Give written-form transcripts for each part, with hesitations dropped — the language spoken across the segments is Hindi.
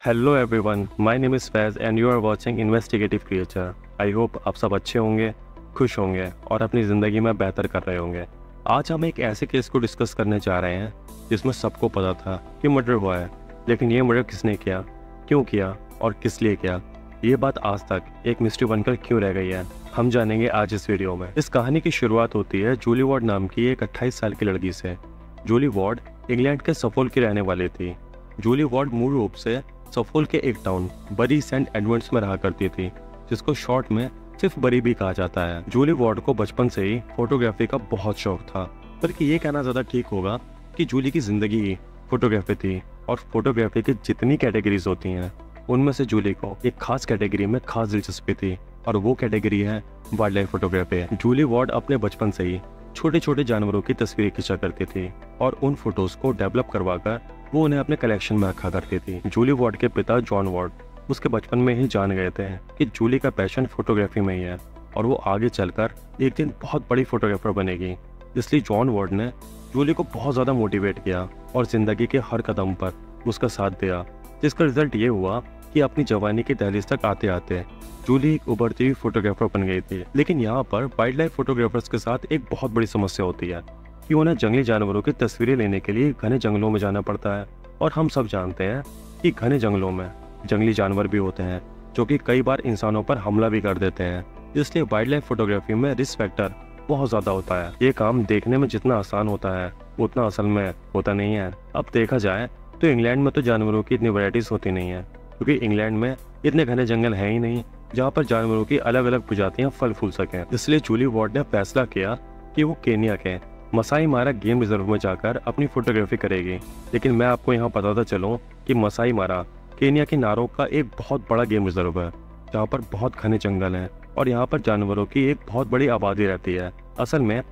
Hello everyone, my name is Faiz and you are watching investigative creature. I hope आप सब अच्छे होंगे, खुश होंगे और अपनी ज़िंदगी में बेहतर कर रहे होंगे। आज हम एक ऐसे केस को डिस्कस करने जा रहे हैं जिसमें सबको पता था कि मर्डर हुआ है, लेकिन ये मर्डर किसने किया, क्यों किया और किस लिए किया, ये बात आज तक एक मिस्ट्री बनकर क्यों रह गई है, हम जानेंगे आज इस वीडियो में। इस कहानी की शुरुआत होती है जूली वार्ड नाम की एक 28 साल की लड़की से। जूली वार्ड इंग्लैंड के सफोल्क की रहने वाली थी। जूली वार्ड मूल रूप से सफोल्क के एक टाउन बरी सेंट एडवर्ड्स में रहा करती थी, जिसको शॉर्ट में सिर्फ बरी भी कहा जाता है। जूली वार्ड को बचपन से ही फोटोग्राफी का बहुत शौक था, बल्कि ये कहना ज़्यादा ठीक होगा कि जूली की ज़िंदगी ही फोटोग्राफी थी। और फोटोग्राफी की जितनी कैटेगरीज होती हैं उनमें से जूली को एक खास कैटेगरी में खास दिलचस्पी थी, और वो कैटेगरी है wildlife photography. Julie Ward अपने बचपन से ही छोटे छोटे जानवरों की तस्वीरें खींचा करती थी और उन फोटोज को डेवलप करवाकर वो उन्हें अपने कलेक्शन में रखा करती थी। जूली वार्ड के पिता जॉन वार्ड उसके बचपन में ही जान गए थे कि जूली का पैशन फोटोग्राफी में ही है और वो आगे चलकर एक दिन बहुत बड़ी फोटोग्राफर बनेगी। इसलिए जॉन वार्ड ने जूली को बहुत ज़्यादा मोटिवेट किया और ज़िंदगी के हर कदम पर उसका साथ दिया, जिसका रिजल्ट ये हुआ कि अपनी जवानी की दहलीज तक आते आते जूली एक उभरती हुई फोटोग्राफर बन गई थी। लेकिन यहाँ पर वाइल्ड लाइफ फोटोग्राफर्स के साथ एक बहुत बड़ी समस्या होती है कि उन्हें जंगली जानवरों की तस्वीरें लेने के लिए घने जंगलों में जाना पड़ता है। और हम सब जानते हैं कि घने जंगलों में जंगली जानवर भी होते हैं जो कि कई बार इंसानों पर हमला भी कर देते हैं। इसलिए वाइल्ड लाइफ फोटोग्राफी में रिस्क फैक्टर बहुत ज़्यादा होता है। ये काम देखने में जितना आसान होता है उतना असल में होता नहीं है। अब देखा जाए तो इंग्लैंड में तो जानवरों की इतनी वैरायटीज होती नहीं है, क्योंकि इंग्लैंड में इतने घने जंगल हैं ही नहीं जहाँ पर जानवरों की अलग अलग प्रजातियाँ फल फूल सकें। इसलिए जूली वार्ड ने फैसला किया कि वो केनिया के मसाई मारा गेम रिजर्व में जाकर अपनी फोटोग्राफी करेगी। लेकिन मैं आपको यहाँ बताता चलूँ कि मसाई मारा केनिया के नारों का एक बहुत बड़ा गेम रिजर्व है, जहाँ पर बहुत घने जंगल हैं और यहाँ पर जानवरों की एक बहुत बड़ी आबादी रहती है। असल में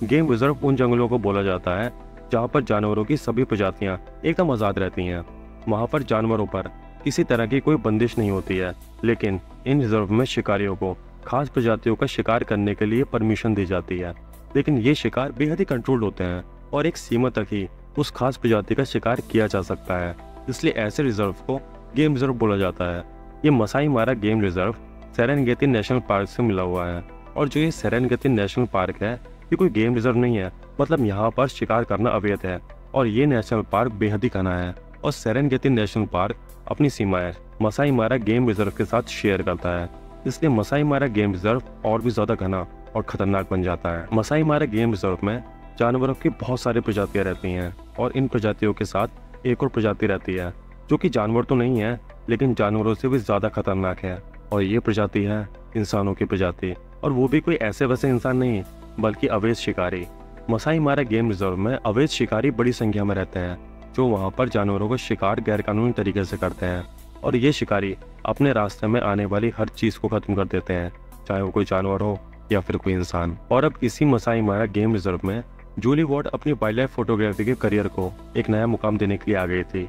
गेम रिजर्व उन जंगलों को बोला जाता है जहाँ पर जानवरों की सभी प्रजातियाँ एकदम आज़ाद रहती हैं। वहाँ पर जानवरों पर किसी तरह की कोई बंदिश नहीं होती है, लेकिन इन रिजर्व में शिकारियों को खास प्रजातियों का शिकार करने के लिए परमिशन दी जाती है। लेकिन ये शिकार बेहद ही कंट्रोल्ड होते हैं और एक सीमा तक ही उस खास प्रजाति का शिकार किया जा सकता है। इसलिए ऐसे रिजर्व को गेम रिजर्व बोला जाता है। ये मसाई मारा game reserve Serengeti national park से मिला हुआ है। और जो ये सेरेनगेटी नेशनल पार्क है ये कोई गेम रिजर्व नहीं है, मतलब यहाँ पर शिकार करना अवैध है। और ये नेशनल पार्क बेहद ही घना है और सेरेनगेटी नेशनल पार्क अपनी सीमाएं मसाई मारा गेम रिजर्व के साथ शेयर करता है। इसलिए मसाई मारा गेम रिजर्व और भी ज्यादा घना और खतरनाक बन जाता है। मसाई मारा गेम रिजर्व में जानवरों की बहुत सारी प्रजातियां रहती हैं और इन प्रजातियों के साथ एक और प्रजाति रहती है जो कि जानवर तो नहीं है लेकिन जानवरों से भी ज्यादा खतरनाक है, और ये प्रजाति है इंसानों की प्रजाति। और वो भी कोई ऐसे वैसे इंसान नहीं बल्कि अवैध शिकारी। मसाई मारा गेम रिजर्व में अवैध शिकारी बड़ी संख्या में रहते हैं जो वहाँ पर जानवरों का शिकार गैरकानूनी तरीके से करते हैं। और ये शिकारी अपने रास्ते में आने वाली हर चीज़ को खत्म कर देते हैं, चाहे वो कोई जानवर हो या फिर कोई इंसान। और अब इसी मसाई मारा गेम रिजर्व में जूली वार्ड अपनी वाइल्ड लाइफ फोटोग्राफी के करियर को एक नया मुकाम देने के लिए आ गई थी।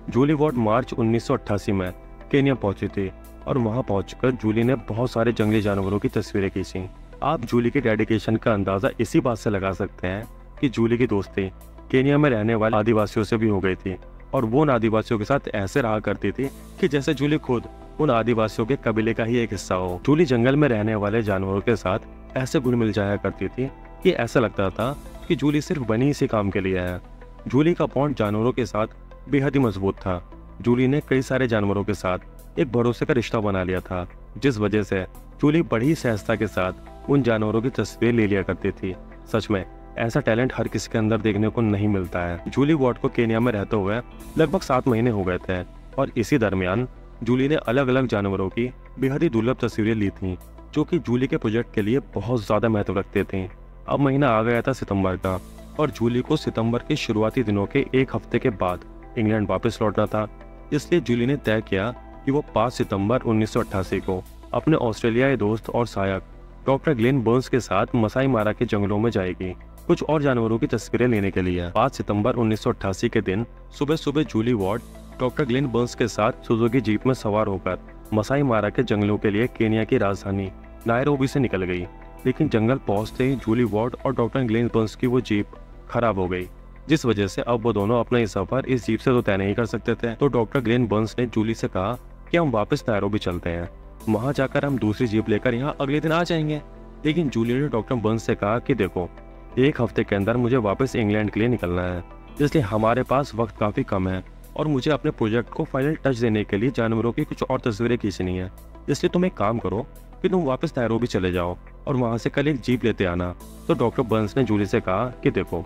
जूली वार्ड मार्च 1988 में केनिया पहुंची थी और वहां पहुंचकर जूली ने बहुत सारे जंगली जानवरों की तस्वीरें खींची। आप जूली के डेडिकेशन का अंदाजा इसी बात से लगा सकते हैं कि जूली की दोस्ती केनिया में रहने वाले आदिवासियों से भी हो गई थी, और वो उन आदिवासियों के साथ ऐसे रहा करती थी कि जैसे जूली खुद उन आदिवासियों के कबीले का ही एक हिस्सा हो। जूली जंगल में रहने वाले जानवरों के साथ ऐसे घुल मिल जाया करती थी कि ऐसा लगता था कि जूली सिर्फ बनी इसी काम के लिए है। जूली का बॉन्ड जानवरों के साथ बेहद ही मजबूत था। जूली ने कई सारे जानवरों के साथ एक भरोसे का रिश्ता बना लिया था, जिस वजह से जूली बड़ी सहजता के साथ उन जानवरों की तस्वीर ले लिया करती थी। सच में ऐसा टैलेंट हर किसी के अंदर देखने को नहीं मिलता है। जूली वार्ड को केनिया में रहते हुए लगभग 7 महीने हो गए थे, और इसी दरमियान जूली ने अलग अलग जानवरों की बेहद ही दुर्लभ तस्वीरें ली थीं, जो कि जूली के प्रोजेक्ट के लिए बहुत ज़्यादा महत्व रखते थे। अब महीना आ गया था सितंबर का, और जूली को सितंबर के शुरुआती दिनों के एक हफ्ते के बाद इंग्लैंड वापस लौटना था। इसलिए जूली ने तय किया कि वो 5 सितंबर 1988 को अपने ऑस्ट्रेलियाई दोस्त और सहायक डॉक्टर ग्लेन बर्न्स के साथ मसाई मारा के जंगलों में जाएगी कुछ और जानवरों की तस्वीरें लेने के लिए। 5 सितंबर 1988 के दिन सुबह सुबह Julie Ward doctor Glenn Burns के साथ सुजुकी जीप में सवार होकर मसाई मारा के जंगलों के लिए केनिया की राजधानी नायरोबी से निकल गई। लेकिन जंगल पहुंचते ही जूली वार्ड और डॉक्टर ग्लेन बर्न्स की वो जीप खराब हो गई जिस वजह से अब वो दोनों अपना ये सफर इस जीप से तो तय नहीं कर सकते थे। तो डॉक्टर ग्लेन बर्न्स ने जूली से कहा कि हम वापस नैरोबी चलते हैं, वहां जाकर हम दूसरी जीप लेकर यहाँ अगले दिन आ जाएंगे। लेकिन जूली ने डॉक्टर बर्न्स से कहा कि देखो, 1 हफ्ते के अंदर मुझे वापस इंग्लैंड के लिए निकलना है, इसलिए हमारे पास वक्त काफी कम है और मुझे अपने प्रोजेक्ट को फाइनल टच देने के लिए जानवरों की कुछ और तस्वीरें खींचनी है। इसलिए तुम एक काम करो कि तुम वापस नैरोबी चले जाओ और वहां से कल एक जीप लेते आना। तो डॉक्टर बर्न्स ने जूली से कहा कि देखो,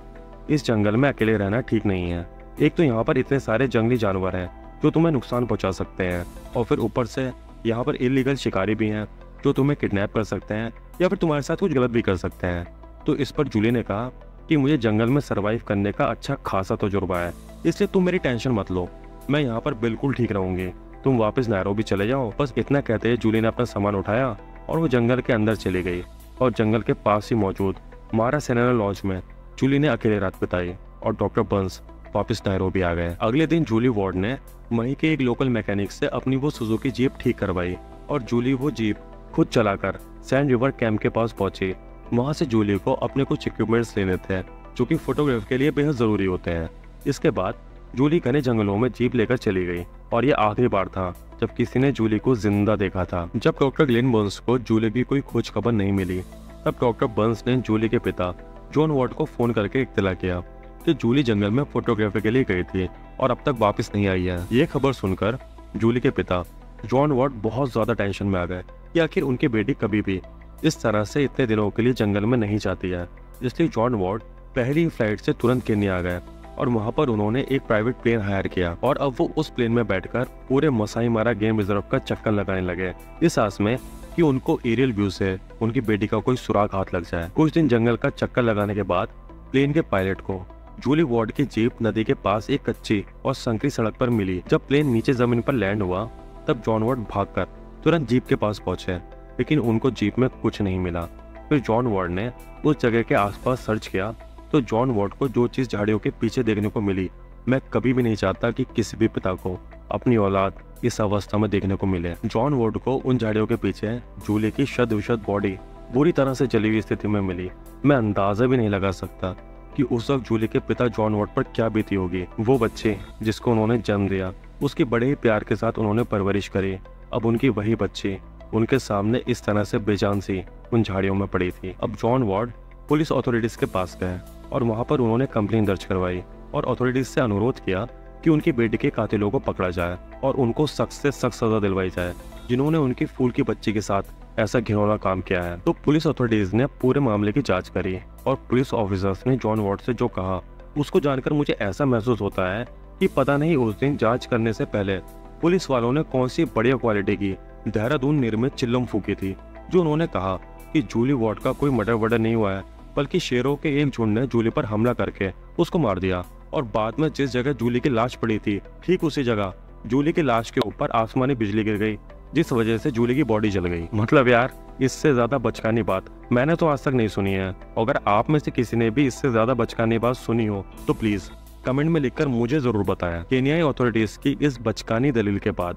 इस जंगल में अकेले रहना ठीक नहीं है। एक तो यहाँ पर इतने सारे जंगली जानवर हैं जो तुम्हें नुकसान पहुंचा सकते हैं, और फिर ऊपर से यहाँ पर इलीगल शिकारी भी हैं जो तुम्हें किडनैप कर सकते हैं या फिर तुम्हारे साथ कुछ गलत भी कर सकते हैं। तो इस पर जूली ने कहा कि मुझे जंगल में सरवाइव करने का अच्छा खासा तजुर्बा है, इसलिए तुम मेरी टेंशन मत लो, मैं यहाँ पर बिल्कुल ठीक रहूंगी, तुम वापस नैरोबी चले जाओ। बस इतना कहते ही जूली ने अपना सामान उठाया और वो जंगल के अंदर चली गई, और जंगल के पास ही मौजूद मारा सेनेरा लॉज में जूली ने अकेले रात बिताई और डॉक्टर बर्न्स वापस नैरोबी आ गए। अगले दिन जूली वार्ड ने वहीं के एक लोकल मैकेनिक से अपनी वो सुजुकी जीप ठीक करवाई और जूली वो जीप खुद चलाकर सैंड रिवर कैंप के पास पहुंची। वहां से जूली को अपने कुछ इक्विपमेंट्स लेने थे जो कि फोटोग्राफी के लिए बेहद जरूरी होते हैं। इसके बाद जूली घने जंगलों में जीप लेकर चली गई और ये आखिरी बार था जब किसी ने जूली को जिंदा देखा था। जब डॉक्टर ग्लेन बर्न्स को जूली की कोई खोज खबर नहीं मिली, तब डॉक्टर बर्न्स ने जूली के पिता जॉन वार्ड को फोन करके इत्तला किया कि जूली जंगल में फोटोग्राफी के लिए गई थी और अब तक वापस नहीं आई है। ये खबर सुनकर जूली के पिता जॉन वार्ड बहुत ज्यादा टेंशन में आ गए कि आखिर उनकी बेटी कभी भी इस तरह से इतने दिनों के लिए जंगल में नहीं जाती है। इसलिए जॉन वार्ड पहली फ्लाइट से तुरंत केन्या आ गए और वहां पर उन्होंने एक प्राइवेट प्लेन हायर किया और अब वो उस प्लेन में बैठकर पूरे मसाई मारा गेम रिजर्व का चक्कर लगाने लगे, इस आस में कि उनको एरियल व्यू से उनकी बेटी का कोई सुराग हाथ लग जाए। कुछ दिन जंगल का चक्कर लगाने के बाद प्लेन के पायलट को जूली वार्ड की जीप नदी के पास एक कच्ची और संकरी सड़क पर मिली। जब प्लेन नीचे जमीन पर लैंड हुआ, तब जॉन वार्ड भागकर तुरंत जीप के पास पहुंचे, लेकिन उनको जीप में कुछ नहीं मिला। फिर जॉन वार्ड ने उस जगह के आसपास सर्च किया तो जॉन वार्ड को जो चीज झाड़ियों के पीछे देखने को मिली, मैं कभी भी नहीं चाहता कि किसी भी पिता को अपनी औलाद इस अवस्था में देखने को मिले। जॉन वार्ड को उन झाड़ियों के पीछे जूली की शत विशत बॉडी बुरी तरह से जली हुई स्थिति में मिली। मैं अंदाजा भी नहीं लगा सकता कि उस वक्त जूली के पिता जॉन वार्ड पर क्या बीती होगी। वो बच्चे जिसको उन्होंने जन्म दिया, उसकी बड़े ही प्यार के साथ उन्होंने परवरिश करी, अब उनकी वही बच्ची उनके सामने इस तरह से बेजान सी उन झाड़ियों में पड़ी थी। अब जॉन वार्ड पुलिस अथॉरिटीज के पास गए और वहां पर उन्होंने कंप्लेन दर्ज करवाई और अथॉरिटीज से अनुरोध किया कि उनकी बेटी के कातिलों को पकड़ा जाए और उनको सख्त से सख्त सजा दिलवाई जाए जिन्होंने उनकी फूल की बच्ची के साथ ऐसा घिनौना काम किया है। तो पुलिस अथॉरिटीज ने पूरे मामले की जांच करी और पुलिस ऑफिसर्स ने जॉन वार्ड से जो कहा, उसको जानकर मुझे ऐसा महसूस होता है कि पता नहीं उस दिन जांच करने से पहले पुलिस वालों ने कौन सी बढ़िया क्वालिटी की देहरादून निर्मित चिल्लम फूकी थी, जो उन्होंने कहा कि जूली वार्ड का कोई मर्डर वर्डर नहीं हुआ है, बल्कि शेरों के एक झुंड ने जूली पर हमला करके उसको मार दिया और बाद में जिस जगह जूली की लाश पड़ी थी, ठीक उसी जगह जूली की लाश के ऊपर आसमानी बिजली गिर गई, जिस वजह से जूली की बॉडी जल गई। मतलब यार, इससे ज्यादा बचकानी बात मैंने तो आज तक नहीं सुनी है। अगर आप में से किसी ने भी इससे ज्यादा बचकानी बात सुनी हो तो प्लीज कमेंट में लिखकर मुझे जरूर बताएं। केन्याई अथॉरिटीज की इस बचकानी दलील के बाद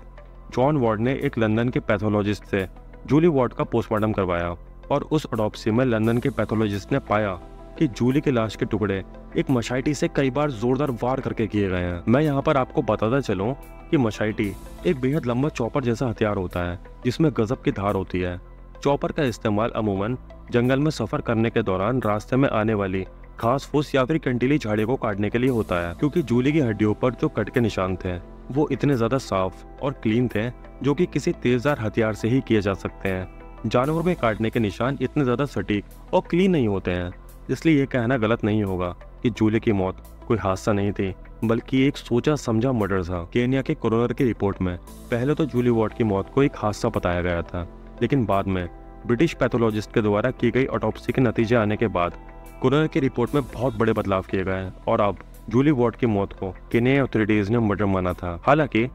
जॉन वार्ड ने एक लंदन के पैथोलॉजिस्ट से जूली वार्ड का पोस्टमार्टम करवाया और उस ऑटोप्सी में लंदन के पैथोलॉजिस्ट ने पाया कि जूली की लाश के टुकड़े एक मशाइटी से कई बार जोरदार वार करके किए गए हैं। मैं यहाँ पर आपको बताता चलूं कि मशाइटी एक बेहद लंबा चॉपर जैसा हथियार होता है जिसमें गजब की धार होती है। चॉपर का इस्तेमाल अमूमन जंगल में सफर करने के दौरान रास्ते में आने वाली घास फूस या फिर कंटीली झाड़ी को काटने के लिए होता है, क्योंकि जूली की हड्डियों पर जो कट के निशान थे वो इतने ज्यादा साफ और क्लीन थे जो कि किसी तेजदार हथियार से ही किए जा सकते हैं। जानवर में काटने के निशान इतने ज्यादा सटीक और क्लीन नहीं होते हैं, इसलिए ये कहना गलत नहीं होगा कि जूली की मौत कोई हादसा नहीं थी, बल्कि एक सोचा समझा मर्डर था। केन्या के कोरोनर की रिपोर्ट में पहले तो जूली वार्ड की मौत को एक हादसा बताया गया था, लेकिन बाद में ब्रिटिश पैथोलॉजिस्ट के द्वारा की गई ऑटोप्सी के नतीजे आने के बाद कोरोनर की रिपोर्ट में बहुत बड़े बदलाव किए गए और अब जूली वार्ड की मौत को केन्याई अथॉरिटीज ने मर्डर माना था। हालांकि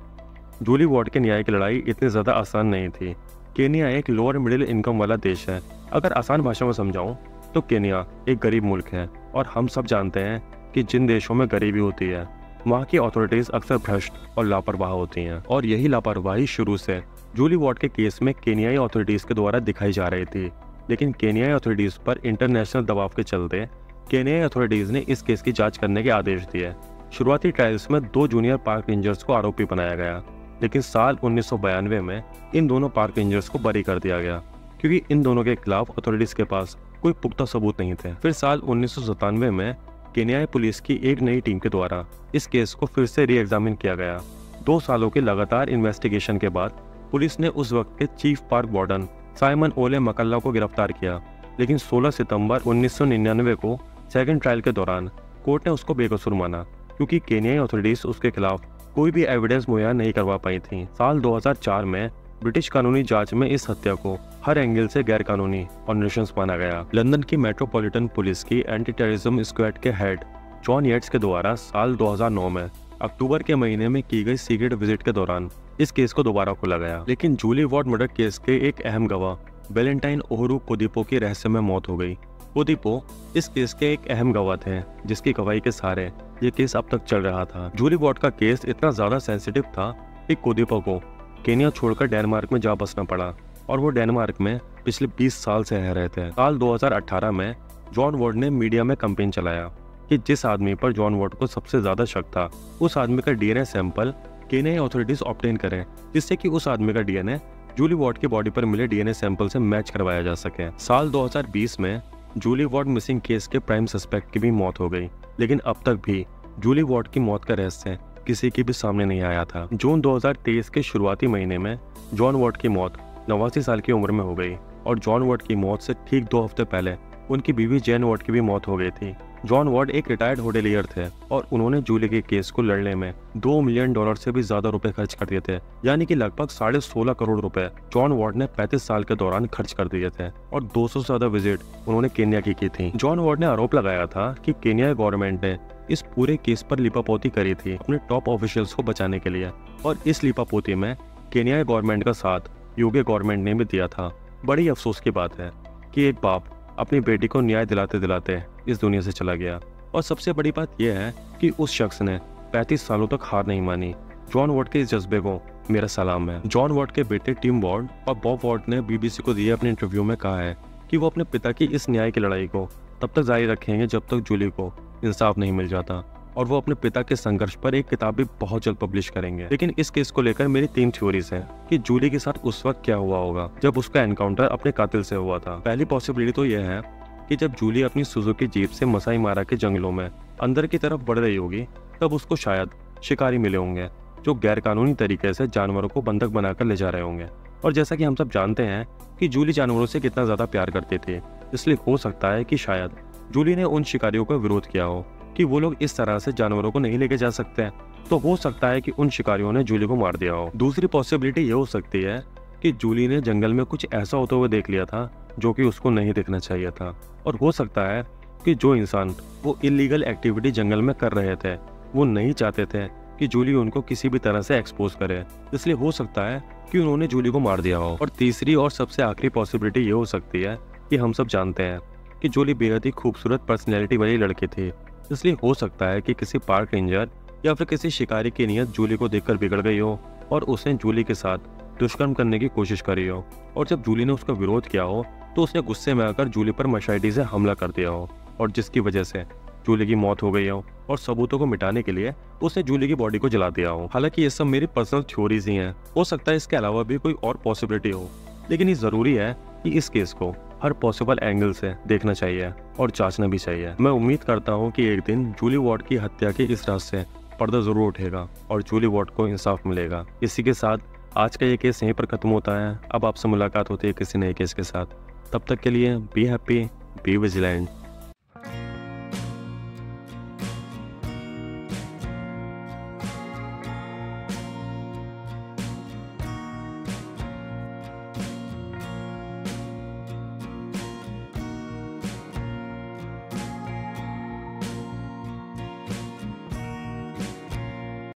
जूली वार्ड के न्याय की लड़ाई इतनी ज्यादा आसान नहीं थी। केन्या एक लोअर मिडिल इनकम वाला देश है। अगर आसान भाषा में समझाऊं तो केन्या एक गरीब मुल्क है और हम सब जानते हैं कि जिन देशों में गरीबी होती है वहाँ की अथॉरिटीज अक्सर भ्रष्ट और लापरवाह होती हैं, और यही लापरवाही शुरू से जूली वार्ड के केस में केन्याई अथॉरिटीज के द्वारा दिखाई जा रही थी। लेकिन केन्याई अथॉरिटीज पर इंटरनेशनल दबाव के चलते केनियाई अथॉरिटीज ने इस केस की जांच करने के आदेश दिए। शुरुआती ट्रायल्स में 2 जूनियर पार्क रेंजर्स को आरोपी बनाया गया, लेकिन साल 1992 में इन दोनों पार्क रेंजर्स को बरी कर दिया गया क्योंकि इन दोनों के खिलाफ अथॉरिटीज के पास कोई पुख्ता सबूत नहीं थे। फिर साल 1997 में केनियाई पुलिस की एक नई टीम के द्वारा इस केस को फिर से री एग्जामिन किया गया। 2 सालों के लगातार इन्वेस्टिगेशन के बाद पुलिस ने उस वक्त के चीफ पार्क वार्डन साइमन ओले मकल्ला को गिरफ्तार किया, लेकिन 16 सितंबर 1999 को सेकंड ट्रायल के दौरान कोर्ट ने उसको बेकसूर माना क्योंकि केनियाई अथॉरिटीज उसके खिलाफ कोई भी एविडेंस मुहैया नहीं करवा पाई थी। साल 2004 में ब्रिटिश कानूनी जांच में इस हत्या को हर एंगल से गैर कानूनी और नृशंस माना गया। लंदन की मेट्रोपॉलिटन पुलिस की एंटी टेररिज्म स्क्वाड के हेड जॉन येट्स के द्वारा साल 2009 में अक्टूबर के महीने में की गई सीक्रेट विजिट के दौरान इस केस को दोबारा खोला गया, लेकिन जूली वार्ड मर्डर केस के एक अहम गवाह वैलेंटाइन ओहरू कोदिपो की रहस्यमय मौत हो गई। कोदिपो इस केस के एक अहम गवाह थे जिसकी गवाही के सहारे ये केस अब तक चल रहा था। जूली वार्ड का केस इतना ज्यादा सेंसिटिव था कि कोदिपो को केनिया छोड़कर डेनमार्क में जा बसना पड़ा और वो डेनमार्क में पिछले 20 साल से रह रहे थे। साल 2018 में जॉन वार्ड ने मीडिया में कैंपेन चलाया कि जिस आदमी पर जॉन वार्ड को सबसे ज्यादा शक था उस आदमी का डीएनए सैंपल केनियाई अथॉरिटीज ऑब्टेन करें, जिससे कि उस आदमी का डीएनए जूली वार्ड की बॉडी पर मिले डीएनए सैंपल से मैच करवाया जा सके। साल 2020 में जूली वार्ड मिसिंग केस के प्राइम सस्पेक्ट की भी मौत हो गई, लेकिन अब तक भी जूली वार्ड की मौत का रहस्य किसी की भी सामने नहीं आया था। जून 2023 के शुरुआती महीने में जॉन वार्ड की मौत 89 साल की उम्र में हो गई और जॉन वार्ड की मौत से ठीक 2 हफ्ते पहले उनकी बीवी जेन वार्ड की भी मौत हो गई थी। जॉन वार्ड एक रिटायर्ड होटेलियर थे और उन्होंने जूली के केस को लड़ने में $2 मिलियन से भी ज्यादा रुपए खर्च कर दिए थे, यानी कि लगभग 16.5 करोड़ रुपए जॉन वार्ड ने 35 साल के दौरान खर्च कर दिए थे और 200 से ज्यादा विजिट उन्होंने केन्या की थी। जॉन वार्ड ने आरोप लगाया था कि केन्या गवर्नमेंट ने इस पूरे केस पर लिपापोती करी थी अपने टॉप ऑफिशियल्स को बचाने के लिए, और इस लिपापोती में केन्या गवर्नमेंट का साथ यूके गवर्नमेंट ने भी दिया था। बड़ी अफसोस की बात है कि एक बाप अपनी बेटी को न्याय दिलाते दिलाते इस दुनिया से चला गया, और सबसे बड़ी बात यह है कि उस शख्स ने 35 सालों तक हार नहीं मानी। जॉन वार्ड के इस जज्बे को मेरा सलाम है। जॉन वार्ड के बेटे टिम वार्ड और बॉब वार्ड ने बीबीसी को दिए अपने इंटरव्यू में कहा है कि वो अपने पिता की इस न्याय की लड़ाई को तब तक जारी रखेंगे जब तक जूली को इंसाफ नहीं मिल जाता, और वो अपने पिता के संघर्ष पर एक किताब भी बहुत जल्द पब्लिश करेंगे। लेकिन इस केस को लेकर मेरी 3 थ्योरीज हैं कि जूली के साथ उस वक्त क्या हुआ होगा जब उसका एनकाउंटर अपने कातिल से हुआ था। पहली पॉसिबिलिटी तो यह है कि जब जूली अपनी सुजुकी जीप से मसाई मारा के जंगलों में अंदर की तरफ बढ़ रही होगी तब उसको शायद शिकारी मिले होंगे जो गैरकानूनी तरीके से जानवरों को बंधक बनाकर ले जा रहे होंगे। और जैसा कि हम सब जानते हैं कि जूली जानवरों से कितना ज्यादा प्यार करती थी, इसलिए हो सकता है कि शायद जूली ने उन शिकारियों का विरोध किया हो कि वो लोग इस तरह से जानवरों को नहीं लेके जा सकते, तो हो सकता है कि उन शिकारियों ने जूली को मार दिया हो। दूसरी पॉसिबिलिटी ये हो सकती है कि जूली ने जंगल में कुछ ऐसा होते हुए देख लिया था जो कि उसको नहीं देखना चाहिए था, और हो सकता है कि जो इंसान वो इलीगल एक्टिविटी जंगल में कर रहे थे वो नहीं चाहते थे कि जूली उनको किसी भी तरह से एक्सपोज करे, इसलिए हो सकता है कि उन्होंने जूली को मार दिया हो। और तीसरी और सबसे आखिरी पॉसिबिलिटी ये हो सकती है कि हम सब जानते हैं कि जूली बेहद ही खूबसूरत पर्सनैलिटी वाली लड़की थी, इसलिए हो सकता है कि किसी पार्क रेंजर या फिर किसी शिकारी की नीयत जूली को देखकर बिगड़ गई हो और उसने जूली के साथ दुष्कर्म करने की कोशिश करी हो, और जब जूली ने उसका विरोध किया हो तो उसने गुस्से में आकर जूली पर मशाइटी से हमला कर दिया हो, और जिसकी वजह से जूली की मौत हो गई हो, और सबूतों को मिटाने के लिए उसने जूली की बॉडी को जला दिया हो। हालांकि ये सब मेरी पर्सनल थ्योरीज ही हैं, हो सकता है इसके अलावा भी कोई और पॉसिबिलिटी हो, लेकिन ये जरूरी है कि इस केस को हर पॉसिबल एंगल से देखना चाहिए और जांचना भी चाहिए। मैं उम्मीद करता हूँ कि एक दिन जूली वार्ड की हत्या के इस राज से पर्दा जरूर उठेगा और जूली वार्ड को इंसाफ मिलेगा। इसी के साथ आज का ये केस यहीं पर खत्म होता है। अब आपसे मुलाकात होती है किसी नए केस के साथ। तब तक के लिए बी हैप्पी, बी विजिलेंट।